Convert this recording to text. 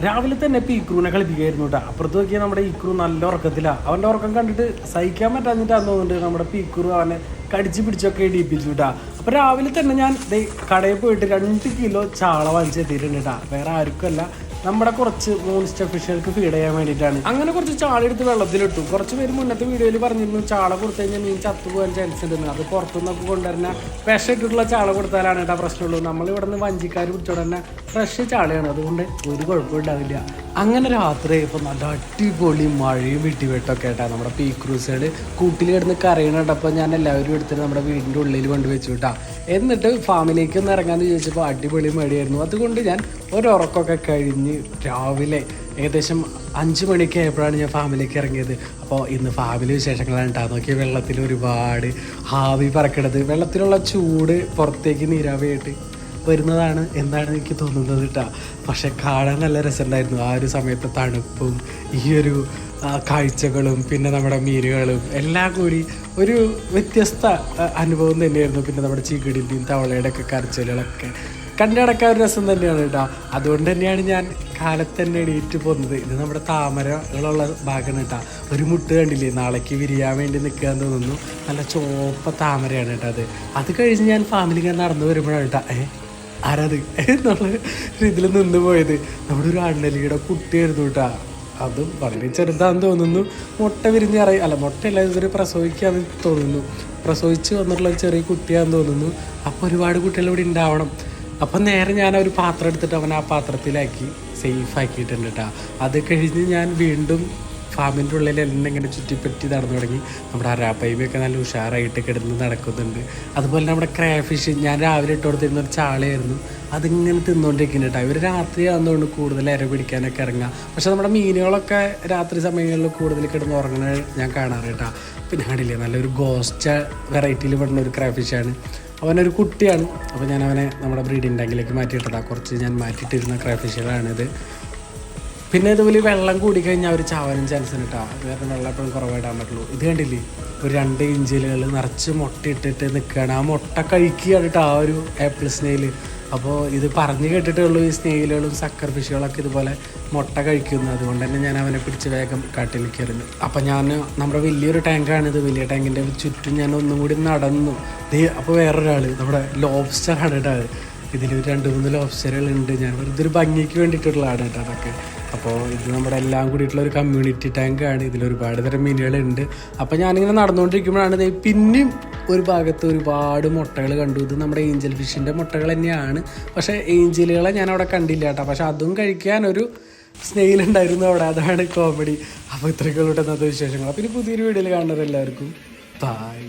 രാവിലെ തന്നെ പീക്രൂനെ കളിപ്പിക്കുകയായിരുന്നു കേട്ടോ. അപ്പുറത്ത് നോക്കിയാൽ നമ്മുടെ ഈക്രൂ നല്ല ഉറക്കത്തിലാണ്. അവൻ്റെ ഉറക്കം കണ്ടിട്ട് സഹിക്കാൻ പറ്റാഞ്ഞിട്ടാന്ന് തോന്നുന്നുണ്ട് നമ്മുടെ പീക്രൂ അവനെ കടിച്ച് പിടിച്ചൊക്കെ ഇടിപ്പിച്ചു കേട്ടോ. അപ്പോൾ രാവിലെ തന്നെ ഞാൻ കടയിൽ പോയിട്ട് 2 കിലോ ചാള വാങ്ങിച്ചെത്തിയിട്ടുണ്ട് കേട്ടോ. വേറെ ആർക്കുമല്ല, നമ്മുടെ കുറച്ച് മോൺസ്റ്റർ ഫിഷുകൾക്ക് ഫീഡ് ചെയ്യാൻ വേണ്ടിയിട്ടാണ്. അങ്ങനെ കുറച്ച് ചാള എടുത്ത് വെള്ളത്തിലിട്ടു. കുറച്ച് പേര് മുന്നത്തെ വീഡിയോയിൽ പറഞ്ഞിരുന്നു ചാള കൊടുത്തു കഴിഞ്ഞാൽ മീൻ ചത്തുപോകാൻ ചാൻസ് ഉണ്ടെന്ന്. അത് പുറത്തുനിന്നൊക്കെ കൊണ്ടുവരുന്ന വിഷം ഇട്ടിട്ടുള്ള ചാള കൊടുത്താലാണ് കേട്ടോ പ്രശ്നമുള്ളൂ. നമ്മൾ ഇവിടെ നിന്ന് വഞ്ചിക്കാർ പിടിച്ചോടെ തന്നെ ഫ്രഷ് ചാളയാണ്, അതുകൊണ്ട് ഒരു കുഴപ്പമുണ്ടാവില്ല. അങ്ങനെ രാത്രി ഇപ്പോൾ നല്ല അടിപൊളി മഴയും വെട്ടിവെട്ടൊക്കെ ആയിട്ടാ നമ്മുടെ പീക്രൂസുകൾ കൂട്ടിൽ കിടന്ന് കരയണപ്പോൾ ഞാൻ എല്ലാവരും എടുത്തിട്ട് നമ്മുടെ വീടിൻ്റെ ഉള്ളിൽ കൊണ്ടുവച്ചു കേട്ടാ. എന്നിട്ട് ഫാമിലേക്ക് ഒന്ന് ഇറങ്ങാമെന്ന് ചോദിച്ചപ്പോൾ അടിപൊളി മഴയായിരുന്നു. അതുകൊണ്ട് ഞാൻ ഒരുറക്കമൊക്കെ കഴിഞ്ഞ് രാവിലെ ഏകദേശം 5 മണിക്ക് ആയപ്പോഴാണ് ഞാൻ ഫാമിലേക്ക് ഇറങ്ങിയത്. അപ്പോൾ ഇന്ന് ഫാമിലി വിശേഷങ്ങളാണ് ഉണ്ടാകും. നോക്കി വെള്ളത്തിൽ ഒരുപാട് ആവി പറക്കണത്, വെള്ളത്തിലുള്ള ചൂട് പുറത്തേക്ക് നീരാവിയായിട്ട് വരുന്നതാണ് എന്നാണ് എനിക്ക് തോന്നുന്നത് കേട്ടോ. പക്ഷെ കാണാൻ നല്ല രസമുണ്ടായിരുന്നു. ആ ഒരു സമയത്ത് തണുപ്പും ഈ ഒരു കാഴ്ചകളും പിന്നെ നമ്മുടെ മീനുകളും എല്ലാം കൂടി ഒരു വ്യത്യസ്ത അനുഭവം തന്നെയായിരുന്നു. പിന്നെ നമ്മുടെ ചീകിടിൻ്റെയും തവളയുടെ ഒക്കെ കരച്ചിലുകളൊക്കെ കണ്ടടക്കാൻ ഒരു രസം തന്നെയാണ് കേട്ടോ. അതുകൊണ്ട് തന്നെയാണ് ഞാൻ കാലത്ത് തന്നെ എണീറ്റ് പോകുന്നത്. ഇത് നമ്മുടെ താമരകളുള്ള ഭാഗമാണ് കേട്ടോ. ഒരു മുട്ട് കണ്ടില്ലേ, നാളേക്ക് വിരിയാൻ വേണ്ടി നിൽക്കാൻ തോന്നുന്നു. നല്ല ചുവപ്പ താമരയാണ് കേട്ടോ. അത് കഴിഞ്ഞ് ഞാൻ ഫാമിലി ഇങ്ങനെ നടന്നു വരുമ്പോഴാണ് കേട്ടോ ആരത് എന്നുള്ള ഇതിൽ നിന്ന് പോയത്. നമ്മുടെ ഒരു അണ്ണലിയുടെ കുട്ടിയായിരുന്നു കേട്ടോ. അതും വളരെ ചെറുതാന്ന് തോന്നുന്നു. മുട്ട വിരിഞ്ഞിറങ്ങി, അല്ല മുട്ടയല്ല, ഇതൊരു പ്രസവിക്കാന്ന് തോന്നുന്നു. പ്രസവിച്ച് വന്നിട്ടുള്ള ഒരു ചെറിയ കുട്ടിയാന്ന് തോന്നുന്നു. അപ്പോൾ ഒരുപാട് കുട്ടികൾ ഇവിടെ ഉണ്ടാവണം. അപ്പം നേരെ ഞാൻ ഒരു പാത്രം എടുത്തിട്ട് അവൻ ആ പാത്രത്തിലാക്കി സേഫ് ആക്കിയിട്ടുണ്ട് കേട്ടോ. അത് കഴിഞ്ഞ് ഞാൻ വീണ്ടും ഫാമിൻ്റെ ഉള്ളിൽ എല്ലാം ഇങ്ങനെ ചുറ്റിപ്പറ്റി നടന്നു തുടങ്ങി. നമ്മുടെ അരാപ്പൈമയൊക്കെ നല്ല ഉഷാറായിട്ട് കിടന്ന് നടക്കുന്നുണ്ട്. അതുപോലെ നമ്മുടെ ക്രാഫിഷ് ഞാൻ രാവിലെ ഇട്ട് കൊടുത്തിരുന്ന ഒരു ചാളയായിരുന്നു, അതിങ്ങനെ തിന്നുകൊണ്ടിരിക്കുന്നുണ്ട് കേട്ടോ. ഇവർ രാത്രി ആകുന്നതുകൊണ്ട് കൂടുതൽ ഇര പിടിക്കാനൊക്കെ ഇറങ്ങാം. പക്ഷെ നമ്മുടെ മീനുകളൊക്കെ രാത്രി സമയങ്ങളിൽ കൂടുതൽ കിടന്ന് ഉറങ്ങുന്നത് ഞാൻ കാണാറ് കേട്ടോ. പിന്നെ കണ്ടില്ലേ, നല്ലൊരു ഗോസ്റ്റ വെറൈറ്റിയിൽ പെടുന്ന ഒരു ക്രാഫിഷാണ്. അവനൊരു കുട്ടിയാണ്. അപ്പോൾ ഞാൻ അവനെ നമ്മുടെ ബ്രീഡിംഗ് ടാങ്കിലേക്ക് മാറ്റിയിട്ടതാണ്. കുറച്ച് ഞാൻ മാറ്റിയിട്ടിരുന്ന ക്രാഫിഷുകളാണിത്. പിന്നെ ഇതുപോലെ വെള്ളം കൂടിക്കഴിഞ്ഞാൽ അവർ ചാവാനും ചാൻസ് ഉണ്ട് കേട്ടോ. കാരണം വെള്ളം എപ്പോഴും കുറവായിടാൻ പറ്റുള്ളൂ. ഇത് കണ്ടില്ലേ, ഒരു 2 ഇഞ്ചിലുകൾ നിറച്ച് മുട്ട ഇട്ടിട്ട് നിൽക്കുകയാണ്. ആ മുട്ട കഴിക്കുകയാണ് കേട്ടോ ആ ഒരു ആപ്പിൾ സ്നെയിൽ. അപ്പോൾ ഇത് പറഞ്ഞു കേട്ടിട്ടുള്ളൂ ഈ സ്നെയിലുകളും സക്കർ ഫിഷുകളൊക്കെ ഇതുപോലെ മുട്ട കഴിക്കുന്നു. അതുകൊണ്ട് തന്നെ ഞാൻ അവനെ പിടിച്ച് വേഗം കാട്ടിലേക്ക് എറിഞ്ഞു. അപ്പം ഞാൻ നമ്മുടെ വലിയൊരു ടാങ്കാണിത്, വലിയ ടാങ്കിൻ്റെ ചുറ്റും ഞാൻ ഒന്നും കൂടി നടന്നു. അപ്പോൾ വേറൊരാൾ നമ്മുടെ ലോബ്സ്റ്ററാണ് കേട്ടോ. ഇതിൽ 2-3 ലോബ്സ്റ്ററുകളുണ്ട്. ഞാൻ വെറുതെ ഒരു ഭംഗിക്ക് വേണ്ടിയിട്ടുള്ളതാണ് കേട്ടോ അതൊക്കെ. അപ്പോൾ ഇത് നമ്മുടെ എല്ലാം കൂടിയിട്ടുള്ള ഒരു കമ്മ്യൂണിറ്റി ടാങ്കാണ്. ഇതിലൊരുപാട് തരം മീനുകളുണ്ട്. അപ്പോൾ ഞാനിങ്ങനെ നടന്നുകൊണ്ടിരിക്കുമ്പോഴാണ് പിന്നെയും ഒരു ഭാഗത്ത് ഒരുപാട് മുട്ടകൾ കണ്ടു. ഇത് നമ്മുടെ ഏഞ്ചൽ ഫിഷിൻ്റെ മുട്ടകൾ തന്നെയാണ്. പക്ഷേ ഏഞ്ചലുകളെ ഞാൻ അവിടെ കണ്ടില്ല കേട്ടോ. പക്ഷെ അതും കഴിക്കാൻ ഒരു സ്നെയിൽ ഉണ്ടായിരുന്നു അവിടെ. അതാണ് കോമഡി. അപ്പോൾ ഇത്രയ്ക്കുള്ള ഇന്നത്തെ വിശേഷങ്ങൾ. അപ്പോൾ ഇനി പുതിയൊരു വീഡിയോയിൽ കാണുന്നവരെല്ലാവർക്കും ബൈ.